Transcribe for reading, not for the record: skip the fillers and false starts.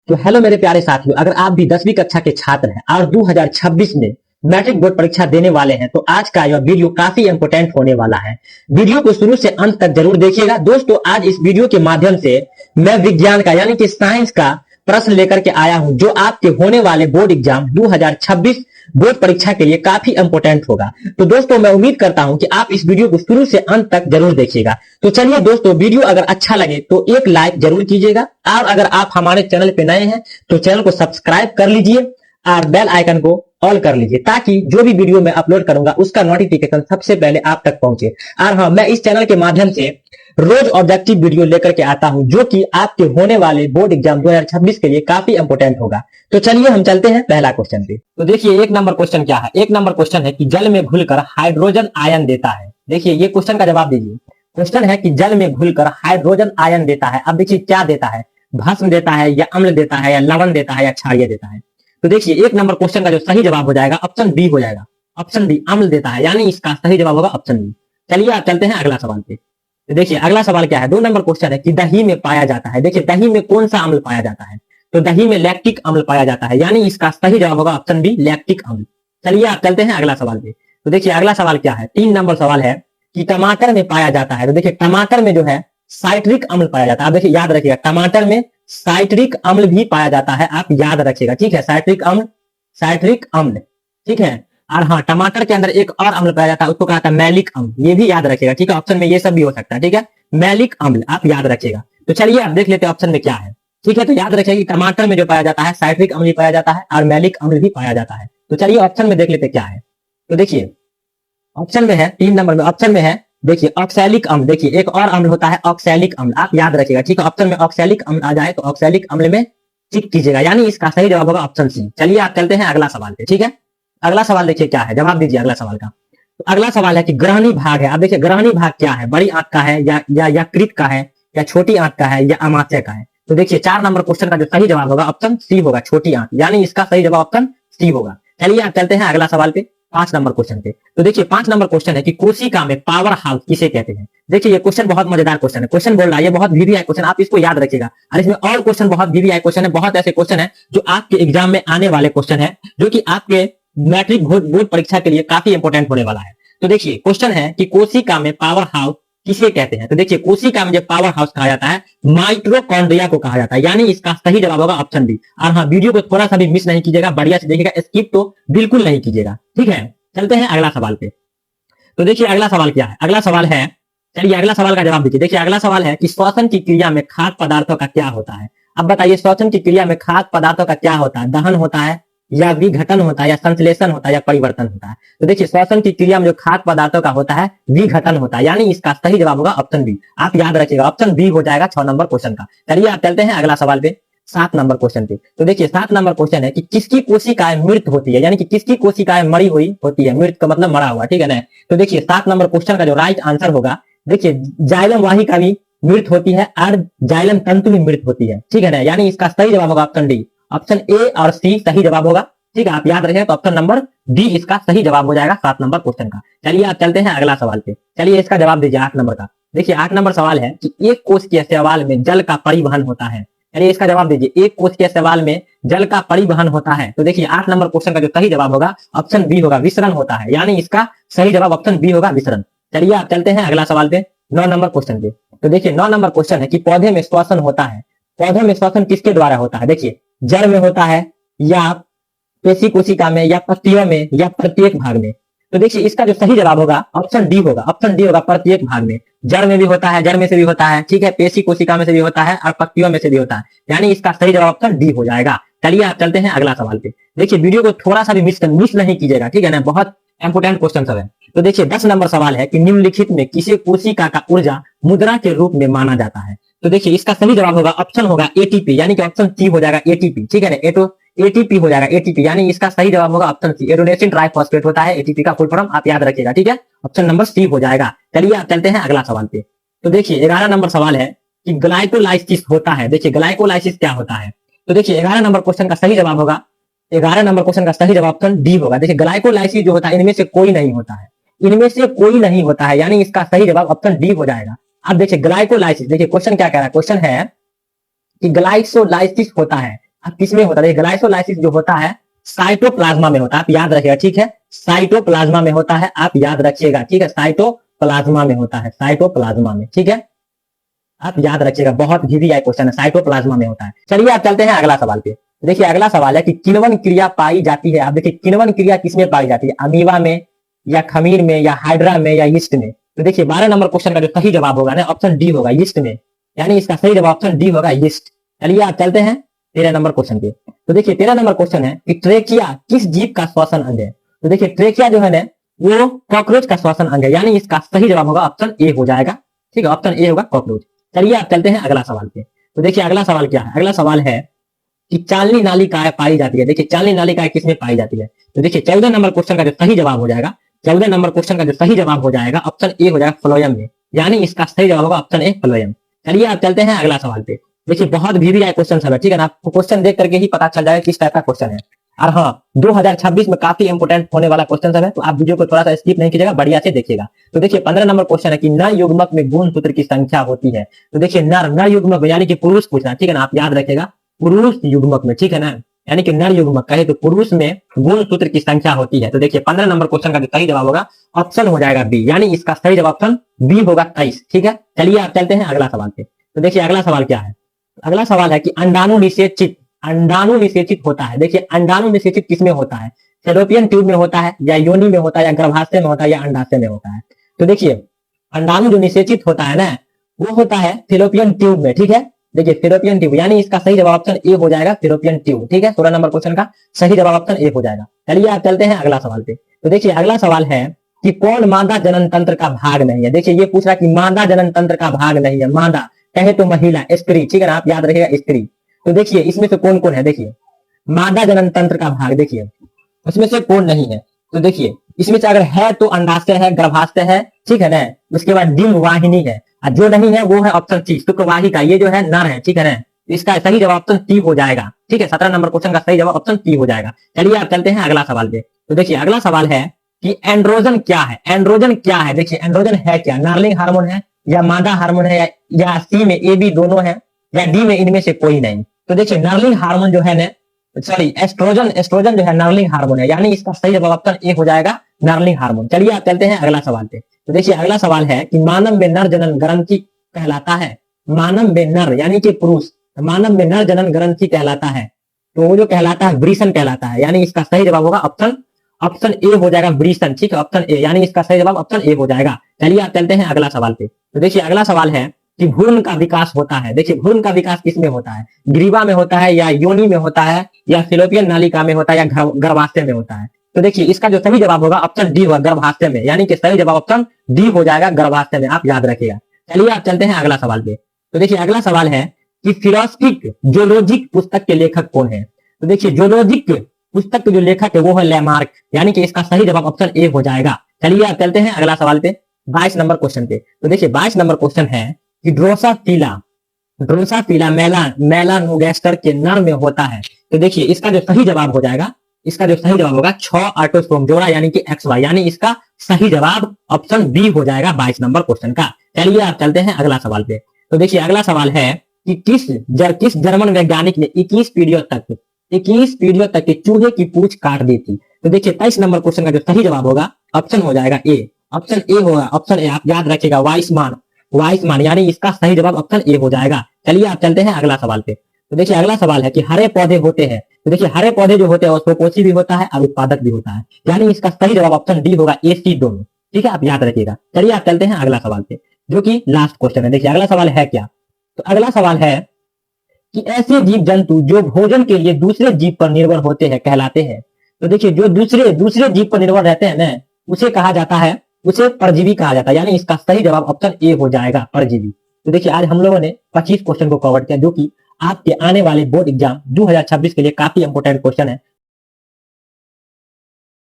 तो हेलो मेरे प्यारे साथियों, अगर आप भी 10वीं कक्षा के छात्र हैं और 2026 में मैट्रिक बोर्ड परीक्षा देने वाले हैं तो आज का यह वीडियो काफी इंपोर्टेंट होने वाला है। वीडियो को शुरू से अंत तक जरूर देखिएगा। दोस्तों, आज इस वीडियो के माध्यम से मैं विज्ञान का यानी कि साइंस का प्रश्न लेकर के आया हूं जो आपके होने वाले बोर्ड एग्जाम 2026 बोर्ड परीक्षा के लिए काफी इंपोर्टेंट होगा। तो दोस्तों, मैं उम्मीद करता हूं कि आप इस वीडियो को शुरू से अंत तक जरूर देखिएगा। तो चलिए दोस्तों, वीडियो अगर अच्छा लगे तो एक लाइक जरूर कीजिएगा और अगर आप हमारे चैनल पे नए हैं तो चैनल को सब्सक्राइब कर लीजिए और बेल आइकन को ऑल कर लीजिए ताकि जो भी वीडियो मैं अपलोड करूंगा उसका नोटिफिकेशन सबसे पहले आप तक पहुंचे। और हाँ, मैं इस चैनल के माध्यम से रोज ऑब्जेक्टिव वीडियो लेकर के आता हूं जो कि आपके होने वाले बोर्ड एग्जाम 2026 के लिए काफी इंपोर्टेंट होगा। तो चलिए हम चलते हैं पहला क्वेश्चन पे। तो देखिए, एक नंबर क्वेश्चन क्या है। एक नंबर क्वेश्चन है कि जल में घुलकर हाइड्रोजन आयन देता है। देखिए, ये क्वेश्चन का जवाब दीजिए। क्वेश्चन है कि जल में घुलकर हाइड्रोजन आयन देता है। अब देखिए क्या देता है, भस्म देता है या अम्ल देता है या लवण देता है या क्षारीय देता है। तो देखिए, एक नंबर क्वेश्चन का जो सही जवाब हो जाएगा ऑप्शन बी हो जाएगा। ऑप्शन बी, अम्ल देता है, यानी इसका सही जवाब होगा ऑप्शन बी। चलिए आप चलते हैं अगला सवाल पे। तो देखिए अगला सवाल क्या है, 2 नंबर क्वेश्चन है कि दही में पाया जाता है। देखिए, दही में कौन सा अम्ल पाया जाता है। तो दही में लैक्टिक अम्ल पाया जाता है, यानी इसका सही जवाब होगा ऑप्शन बी, लैक्टिक अम्ल। चलिए आप चलते हैं अगला सवाल पे। तो देखिए अगला सवाल क्या है, 3 नंबर सवाल है कि टमाटर में पाया जाता है। तो देखिए टमाटर में जो है साइट्रिक अम्ल पाया जाता है। आप देखिए याद रखिएगा, टमाटर में साइट्रिक अम्ल भी पाया जाता है, आप याद रखिएगा, ठीक है। साइट्रिक अम्ल, साइट्रिक अम्ल, ठीक है। और हाँ, टमाटर के अंदर एक और अम्ल पाया जाता है, उसको कहा जाता है मैलिक अम्ल। ये भी याद रखिएगा, ठीक है। ऑप्शन में ये सब भी हो सकता है, ठीक है। मैलिक अम्ल आप याद रखिएगा। तो चलिए आप देख लेते हैं ऑप्शन में क्या है, ठीक है। तो याद रखिएगा कि टमाटर में जो पाया जाता है साइट्रिक अम्ल भी पाया जाता है और मैलिक अम्ल भी पाया जाता है। तो चलिए ऑप्शन में देख लेते क्या है। तो देखिए ऑप्शन में है 3 नंबर में, ऑप्शन में है देखिए ऑक्सैलिक अम्ल। देखिए एक और अम्ल होता है ऑक्सैलिक अम्ल, आप याद रखिएगा, ठीक है। ऑप्शन में ऑक्सैलिक अम्ल आ जाए तो ऑक्सैलिक अम्ल में टिक कीजिएगा, यानी इसका सही जवाब होगा ऑप्शन सी। चलिए आप चलते हैं अगला सवाल पे, ठीक है। अगला सवाल देखिए क्या है, जवाब दीजिए अगला सवाल का। तो अगला सवाल है कि ग्रहणी भाग है। अब देखिए ग्रहणी भाग क्या है, बड़ी आंत का है या यकृत का है या छोटी आंत का है या अमाशय का है। तो देखिए 4 नंबर क्वेश्चन का जो सही जवाब होगा ऑप्शन सी होगा, छोटी आंत, यानी इसका सही जवाब ऑप्शन सी होगा। चलिए आप चलते हैं अगला सवाल पे, 5 नंबर क्वेश्चन पे। तो देखिए 5 नंबर क्वेश्चन है कि कोशिका में पावर हाउस किसे कहते हैं। देखिए ये क्वेश्चन बहुत मजेदार क्वेश्चन है। क्वेश्चन बोल रहा है ये बहुत वीवीआई क्वेश्चन, आप इसको याद रखिएगा। और इसमें और क्वेश्चन बहुत वीवीआई क्वेश्चन है, बहुत ऐसे क्वेश्चन है जो आपके एग्जाम में आने वाले क्वेश्चन है, जो कि आपके मैट्रिक बोर्ड परीक्षा के लिए काफी इंपोर्टेंट होने वाला है। तो देखिए क्वेश्चन है कि कोशिका में पावर हाउस किसे कहते हैं। तो देखिए कोशिका में जो पावर हाउस कहा जाता है माइटोकॉन्ड्रिया को कहा जाता है, यानी इसका सही जवाब होगा ऑप्शन बी। और हाँ, वीडियो को थोड़ा सा भी मिस नहीं कीजिएगा, बढ़िया से देखिएगा, स्किप तो बिल्कुल नहीं कीजिएगा, ठीक है। चलते हैं अगला सवाल पे। तो देखिए अगला सवाल क्या है, अगला सवाल है, चलिए अगला सवाल का जवाब दीजिए। देखिए अगला सवाल है कि श्वसन की क्रिया में खाद्य पदार्थों का क्या होता है। अब बताइए श्वसन की क्रिया में खाद्य पदार्थों का क्या होता है, दहन होता है या विघटन होता है या संश्लेषण होता है या परिवर्तन होता है। तो देखिए श्वसन की क्रिया में जो खाद्य पदार्थों का होता है विघटन होता है, यानी इसका सही जवाब होगा ऑप्शन बी। आप याद रखिएगा, ऑप्शन बी हो जाएगा 6 नंबर क्वेश्चन का। चलिए आप चलते हैं अगला सवाल पे, 7 नंबर क्वेश्चन पे। तो देखिए 7 नंबर क्वेश्चन है कि किसकी कोशिकाएं मृत होती है, यानी कि किसकी कोशिकाएं मरी हुई होती है, मृत का मतलब मरा हुआ, ठीक है ना। तो देखिए 7 नंबर क्वेश्चन का जो राइट आंसर होगा, देखिए जाइलम वाहिका भी मृत होती है और जाइलम तंतु भी मृत होती है, ठीक है ना, यानी इसका सही जवाब होगा ऑप्शन डी। ऑप्शन ए और सी सही जवाब होगा, ठीक है। आप याद रखें तो ऑप्शन नंबर डी इसका सही जवाब हो जाएगा 7 नंबर क्वेश्चन का। चलिए आप चलते हैं अगला सवाल पे। चलिए इसका जवाब दीजिए 8 नंबर का। देखिए 8 नंबर सवाल है कि एक कोश के शैवाल में जल का परिवहन होता है। चलिए इसका जवाब दीजिए, एक कोश के शैवाल में जल का परिवहन होता है। तो देखिए 8 नंबर क्वेश्चन का जो सही जवाब होगा ऑप्शन बी होगा, विसरण होता है, यानी इसका सही जवाब ऑप्शन बी होगा, विसरण। चलिए आप चलते हैं अगला सवाल पे, 9 नंबर क्वेश्चन पे। तो देखिए 9 नंबर क्वेश्चन है कि पौधे में श्वसन होता है। पौधे में श्वसन किसके द्वारा होता है। देखिए जड़ में होता है या पेशी कोशिका में या पत्तियों में या प्रत्येक भाग में। तो देखिए इसका जो सही जवाब होगा ऑप्शन डी होगा, ऑप्शन डी होगा, प्रत्येक भाग में। जड़ में भी होता है, जड़ में से भी होता है, ठीक है, पेशी कोशिका में से भी होता है और पत्तियों में से भी होता है, यानी इसका सही जवाब ऑप्शन डी हो जाएगा। चलिए आप चलते हैं अगला सवाल पे। देखिए वीडियो को थोड़ा सा भी मिस नहीं कीजिएगा, ठीक है ना, बहुत इंपोर्टेंट क्वेश्चन सब है। तो देखिए 10 नंबर सवाल है कि निम्नलिखित में किसे कोशिका का ऊर्जा मुद्रा के रूप में माना जाता है। तो देखिए इसका सही जवाब होगा ऑप्शन होगा एटीपी, यानी कि ऑप्शन सी हो जाएगा एटीपी, ठीक है ना, एटीपी हो जाएगा एटीपी, यानी इसका सही जवाब होगा ऑप्शन सी। एडोनेसिन ट्राइफॉस्फेट होता है एटीपी का फुल फॉर्म, आप याद रखिएगा, ठीक है। ऑप्शन नंबर सी हो जाएगा। चलिए आप चलते हैं अगला सवाल पे। तो देखिए 11 नंबर सवाल है कि ग्लाइकोलाइसिस होता है। देखिए ग्लाइकोलाइसिस क्या होता है। तो देखिए 11 नंबर क्वेश्चन का सही जवाब होगा, 11 नंबर क्वेश्चन का सही जवाब ऑप्शन डी होगा। देखिए ग्लाइकोलाइसिस जो होता है इनमें से कोई नहीं होता है, इनमें से कोई नहीं होता है, यानी इसका सही जवाब ऑप्शन डी हो जाएगा। अब देखिए ग्लाइकोलाइसिस, देखिए क्वेश्चन क्या कह रहा है, क्वेश्चन है कि ग्लाइकोलाइसिस होता है अब किसमें होता है? ग्लाइकोलाइसिस जो होता है साइटोप्लाज्मा में होता है, आप याद रखिएगा, ठीक है, साइटोप्लाज्मा में होता है, आप याद रखिएगा, ठीक है, साइटोप्लाज्मा में होता है, साइटोप्लाज्मा में, ठीक है, आप याद रखिएगा, बहुत वीवीआई क्वेश्चन है, साइटोप्लाज्मा में होता है। चलिए आप चलते हैं अगला सवाल पे। देखिए अगला सवाल है कि किण्वन क्रिया पाई जाती है, आप देखिए किण्वन क्रिया किसमें पाई जाती है? अमीबा में या खमीर में या हाइड्रा में या यीस्ट में? तो देखिए 12 नंबर क्वेश्चन का जो सही जवाब होगा ना, ऑप्शन डी होगा, यीस्ट में, यानी इसका सही जवाब ऑप्शन डी होगा, यीस्ट। चलिए आप चलते हैं 13 नंबर क्वेश्चन पे। तो देखिए 13 नंबर क्वेश्चन है कि ट्रेकिया किस जीव का श्वसन अंग है? तो देखिए ट्रेकिया जो है ना वो कॉकरोच का श्वसन अंग है, यानी इसका सही जवाब होगा ऑप्शन ए हो जाएगा, ठीक है, ऑप्शन ए होगा कॉकरोच। चलिए आप चलते हैं अगला सवाल पे। तो देखिए अगला सवाल क्या है? अगला सवाल है कि चालनी नालिकाएं पाई जाती है। देखिए चालनी नालिकाएं किसमें पाई जाती है? तो देखिए 14 नंबर क्वेश्चन का जो सही जवाब हो जाएगा, 14 नंबर क्वेश्चन का जो सही जवाब हो जाएगा ऑप्शन ए हो जाएगा फ्लोएम में, यानी इसका सही जवाब होगा ऑप्शन ए फ्लोएम। चलिए आप चलते हैं अगला सवाल पे। देखिए बहुत वीवीआई क्वेश्चन है, ठीक है ना, आपको क्वेश्चन देख करके ही पता चल जाएगा किस टाइप का क्वेश्चन है। और हाँ 2026 में काफी इंपोर्टेंट होने वाला क्वेश्चन है, तो आप वीडियो को थोड़ा सा स्किप नहीं कीजिएगा, बढ़िया से देखिएगा। तो देखिए 15 नंबर क्वेश्चन है कि नर युग्मक में गुणसूत्र की संख्या होती है। तो देखिए नर युग्मक में यानी कि पुरुष पूछना, ठीक है ना, आप याद रखिएगा, पुरुष युग्मक में, ठीक है ना, यानी कि नर युग्मक कहे तो पुरुष में गुणसूत्र की संख्या होती है। तो देखिए 15 नंबर क्वेश्चन का जो सही जवाब होगा ऑप्शन हो जाएगा बी, यानी इसका सही जवाब ऑप्शन बी होगा 23, ठीक है। चलिए आप चलते हैं अगला सवाल पे। तो देखिए अगला सवाल क्या है? अगला सवाल है कि अंडाणु निषेचित होता है। देखिए अंडाणु निषेचित किसमें होता है? फेलोपियन ट्यूब में होता है, या योनि में होता है, या गर्भाशय में होता है, या अंडाशय में होता है? तो देखिए अंडाणु जो निषेचित होता है ना वो होता है फेलोपियन ट्यूब में, ठीक है। देखिए फेलोपियन ट्यूब, यानी इसका सही जवाब ऑप्शन ए हो जाएगा, फेलोपियन ट्यूब, ठीक है। 16 नंबर क्वेश्चन का सही जवाब ऑप्शन ए हो जाएगा। चलिए आप चलते हैं अगला सवाल पे। तो देखिए अगला सवाल है कि कौन मादा जनन तंत्र का भाग नहीं है? देखिए ये पूछ रहा कि मादा जनन तंत्र का भाग नहीं है, मादा कहे तो महिला, स्त्री, ठीक है ना, आप याद रखिएगा स्त्री। तो देखिए इसमें से कौन कौन है? देखिए मादा जनन तंत्र का भाग, देखिए उसमें से कौन नहीं है? तो देखिए इसमें से अगर है तो अंडाशय है, गर्भाशय है, ठीक है ना, उसके बाद डिंब वाहिनी है, और जो नहीं है वो है ऑप्शन सी शुक्रवाहिका, ये जो है नर है, ठीक है ना, इसका सही जवाब ऑप्शन सी हो जाएगा, ठीक है। 17 नंबर क्वेश्चन का सही जवाब ऑप्शन सी हो जाएगा। चलिए आप चलते हैं अगला सवाल पे। तो देखिए अगला सवाल है कि एंड्रोजन क्या है? एंड्रोजन क्या है? देखिए एंड्रोजन है क्या? नर्लिंग हार्मोन है, या मादा हार्मोन है, या सी में ए बी दोनों है, या डी में इनमें से कोई नहीं? तो देखिए नर्लिंग हार्मोन जो है ना, सॉरी एस्ट्रोजन जो है नर्लिंग हार्मोन है, यानी इसका सही जवाब ऑप्शन ए हो जाएगा, नर्लिंग हार्मोन। चलिए आप चलते हैं अगला सवाल पे। तो देखिए अगला सवाल है कि मानव में नर जनन ग्रंथि कहलाता है। मानव में नर यानी कि पुरुष, मानव में नर जनन ग्रंथि कहलाता है, तो वो जो कहलाता है वृषण कहलाता है, यानी इसका सही जवाब होगा ऑप्शन ए हो जाएगा, वृषण, ठीक है, ऑप्शन ए, यानी इसका सही जवाब ऑप्शन ए हो जाएगा। चलिए आप चलते हैं अगला सवाल पे। तो देखिए अगला सवाल है कि भ्रूण का विकास होता है। देखिए भ्रूण का विकास किसमें होता है? ग्रीवा में होता है, या योनि में होता है, या फिलोपियन नालिका में होता है, या गर्भाशय में होता है? तो देखिए इसका जो सही जवाब होगा ऑप्शन डी होगा, गर्भाशय में, यानी कि सही जवाब ऑप्शन डी हो जाएगा, गर्भाशय में, आप याद रखिएगा। चलिए आप चलते हैं अगला सवाल पे। तो देखिए अगला सवाल है कि फिलोसफिक जोलॉजिक पुस्तक के लेखक कौन है? तो देखिए जोलॉजिक पुस्तक के जो लेखक है वो है लैमार्क, यानी कि इसका सही जवाब ऑप्शन ए हो जाएगा। चलिए आप चलते हैं अगला सवाल पे, 22 नंबर क्वेश्चन पे। तो देखिए 22 नंबर क्वेश्चन है कि ड्रोसाफिला मेलानोगैस्टर के नर में होता है। तो देखिए इसका जो सही जवाब हो जाएगा, इसका जो सही जवाब होगा 6 ऑटोसोम जोड़ा, यानी कि XY, यानी इसका सही जवाब ऑप्शन बी हो जाएगा 22 नंबर क्वेश्चन का। चलिए आप चलते हैं अगला सवाल पे। तो देखिए अगला सवाल है कि किस जर्मन वैज्ञानिक ने 21 पीढ़ियों तक के चूहे की पूंछ काट दी थी? तो देखिए 23 नंबर क्वेश्चन का जो सही जवाब होगा ऑप्शन हो जाएगा ए, ऑप्शन ए होगा, ऑप्शन ए, आप याद रखिएगा, वाइसमान, यानी इसका सही जवाब ऑप्शन ए हो जाएगा। चलिए आप चलते हैं अगला सवाल पे। तो देखिए अगला सवाल है कि हरे पौधे होते हैं। तो देखिए हरे पौधे जो होते हैं उसमें पोषी भी होता है और उत्पादक भी होता है, यानी इसका सही जवाब ऑप्शन डी होगा, ए सी दोनों, ठीक है, आप याद रखिएगा। चलिए आप चलते हैं अगला सवाल पे, जो कि लास्ट क्वेश्चन है। देखिए अगला सवाल है क्या? तो अगला सवाल है कि ऐसे जीव जंतु जो भोजन के लिए दूसरे जीव पर निर्भर होते हैं कहलाते हैं। तो देखिए जो दूसरे जीव पर निर्भर रहते हैं ना, उसे कहा जाता है, उसे परजीवी कहा जाता है, यानी इसका सही जवाब ऑप्शन ए हो जाएगा, परजीवी। तो देखिए आज हम लोगों ने 25 क्वेश्चन को कवर किया, जो कि आपके आने वाले बोर्ड एग्जाम 2026 के लिए काफी इंपोर्टेंट क्वेश्चन है।